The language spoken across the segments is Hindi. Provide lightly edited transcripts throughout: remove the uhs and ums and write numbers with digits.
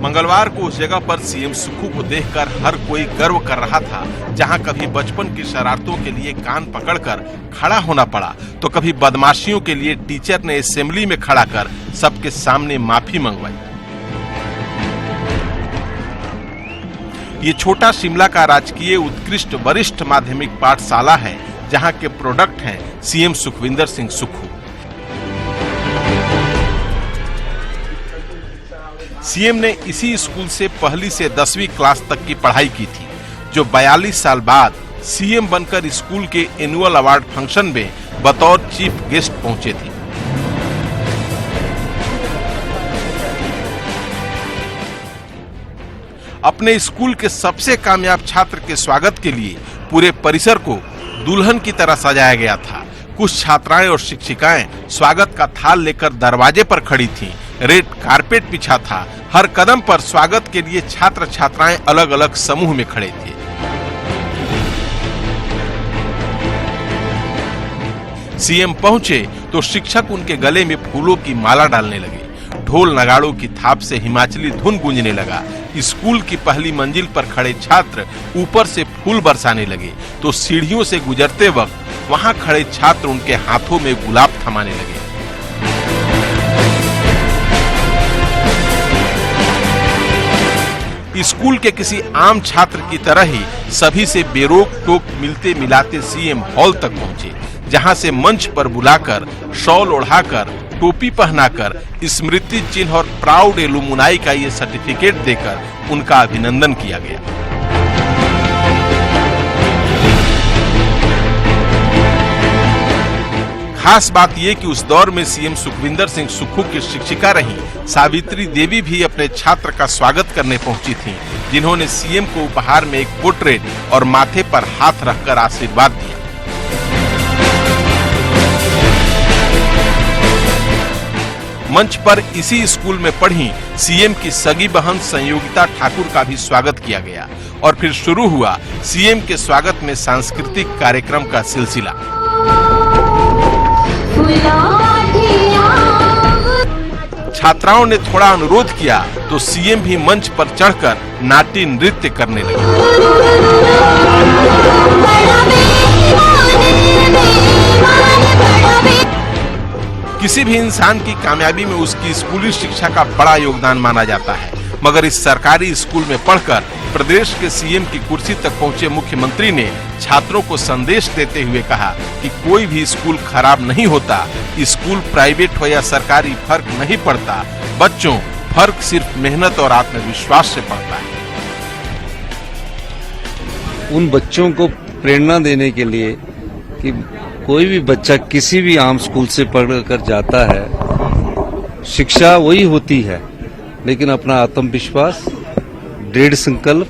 मंगलवार को उस जगह पर सीएम सुक्खू को देखकर हर कोई गर्व कर रहा था, जहां कभी बचपन की शरारतों के लिए कान पकड़कर खड़ा होना पड़ा, तो कभी बदमाशियों के लिए टीचर ने असेंबली में खड़ा कर सबके सामने माफी मंगवाई। ये छोटा शिमला का राजकीय उत्कृष्ट वरिष्ठ माध्यमिक पाठशाला है, जहां के प्रोडक्ट हैं सीएम सुखविंदर सिंह सुक्खू। सीएम ने इसी स्कूल से पहली से 10वीं क्लास तक की पढ़ाई की थी, जो 42 साल बाद सीएम बनकर स्कूल के एनुअल अवार्ड फंक्शन में बतौर चीफ गेस्ट पहुंचे थे। अपने स्कूल के सबसे कामयाब छात्र के स्वागत के लिए पूरे परिसर को दुल्हन की तरह सजाया गया था। कुछ छात्राएं और शिक्षिकाएं स्वागत का थाल लेकर दरवाजे पर खड़ी थीं। रेड कारपेट बिछा था। हर कदम पर स्वागत के लिए छात्र छात्राएं अलग अलग समूह में खड़े थे। सीएम पहुंचे तो शिक्षक उनके गले में फूलों की माला डालने लगे। ढोल नगाड़ों की थाप से हिमाचली धुन गूंजने लगा। स्कूल की पहली मंजिल पर खड़े छात्र ऊपर से फूल बरसाने लगे, तो सीढ़ियों से गुजरते वक्त वहां खड़े छात्र उनके हाथों में गुलाब थमाने लगे। स्कूल के किसी आम छात्र की तरह ही सभी से बेरोक टोक मिलते मिलाते सीएम हॉल तक पहुंचे, जहां से मंच पर बुलाकर शॉल ओढ़ाकर टोपी पहनाकर स्मृति चिन्ह और प्राउड एलुमनाई का ये सर्टिफिकेट देकर उनका अभिनंदन किया गया। खास बात यह कि उस दौर में सीएम सुखविंदर सिंह सुक्खू की शिक्षिका रही सावित्री देवी भी अपने छात्र का स्वागत करने पहुंची थीं, जिन्होंने सीएम को उपहार में एक पोर्ट्रेट और माथे पर हाथ रखकर आशीर्वाद दिया। मंच पर इसी स्कूल में पढ़ी सीएम की सगी बहन संयोगिता ठाकुर का भी स्वागत किया गया और फिर शुरू हुआ सीएम के स्वागत में सांस्कृतिक कार्यक्रम का सिलसिला। छात्राओं ने थोड़ा अनुरोध किया तो सीएम भी मंच पर चढ़कर नाट्य नृत्य करने लगे। किसी भी इंसान की कामयाबी में उसकी स्कूली शिक्षा का बड़ा योगदान माना जाता है, मगर इस सरकारी स्कूल में पढ़कर प्रदेश के सीएम की कुर्सी तक पहुंचे मुख्यमंत्री ने छात्रों को संदेश देते हुए कहा कि कोई भी स्कूल खराब नहीं होता। स्कूल प्राइवेट हो या सरकारी फर्क नहीं पड़ता। बच्चों, फर्क सिर्फ मेहनत और आत्मविश्वास से पड़ता है। उन बच्चों को प्रेरणा देने के लिए कि कोई भी बच्चा किसी भी आम स्कूल से पढ़कर जाता है, शिक्षा वही होती है, लेकिन अपना आत्मविश्वास, दृढ़ संकल्प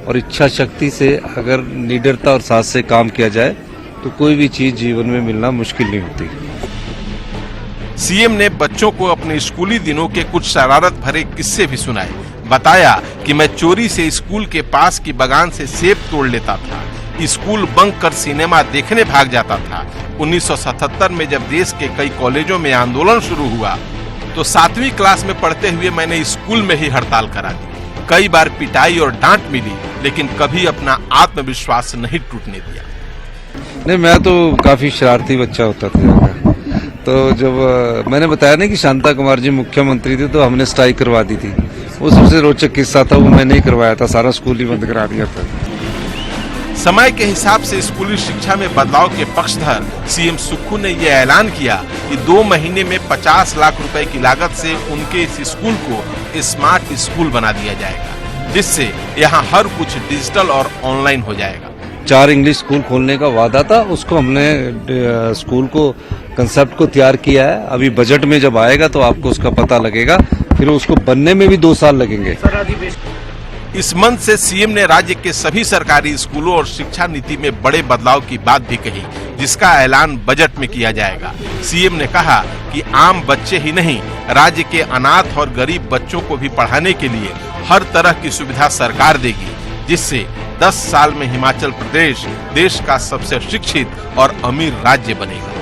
और इच्छा शक्ति से अगर निडरता और साथ से काम किया जाए तो कोई भी चीज जीवन में मिलना मुश्किल नहीं होती। सीएम ने बच्चों को अपने स्कूली दिनों के कुछ शरारत भरे किस्से भी सुनाए। बताया कि मैं चोरी से स्कूल के पास की बागान से सेब तोड़ लेता था, स्कूल बंक कर सिनेमा देखने भाग जाता था। 1977 में जब देश के कई कॉलेजों में आंदोलन शुरू हुआ तो 7वीं क्लास में पढ़ते हुए मैंने स्कूल में ही हड़ताल करा दी। कई बार पिटाई और डांट मिली, लेकिन कभी अपना आत्मविश्वास नहीं टूटने दिया। नहीं, मैं तो काफी शरारती बच्चा होता था। तो जब मैंने बताया ना कि शांता कुमार जी मुख्यमंत्री थे तो हमने स्ट्राइक करवा दी थी। वो सबसे रोचक किस्सा था, वो मैंने ही करवाया था, सारा स्कूल ही बंद करा दिया था। समय के हिसाब से स्कूली शिक्षा में बदलाव के पक्षधर सीएम सुक्खू ने यह ऐलान किया कि 2 महीने में 50 लाख रुपए की लागत से उनके इस स्कूल को स्मार्ट स्कूल बना दिया जाएगा, जिससे यहाँ हर कुछ डिजिटल और ऑनलाइन हो जाएगा। 4 इंग्लिश स्कूल खोलने का वादा था, उसको हमने स्कूल को कंसेप्ट को तैयार किया है। अभी बजट में जब आएगा तो आपको उसका पता लगेगा, फिर उसको बनने में भी 2 साल लगेंगे। इस मंच से सीएम ने राज्य के सभी सरकारी स्कूलों और शिक्षा नीति में बड़े बदलाव की बात भी कही, जिसका ऐलान बजट में किया जाएगा। सीएम ने कहा कि आम बच्चे ही नहीं, राज्य के अनाथ और गरीब बच्चों को भी पढ़ाने के लिए हर तरह की सुविधा सरकार देगी, जिससे 10 साल में हिमाचल प्रदेश देश का सबसे शिक्षित और अमीर राज्य बनेगा।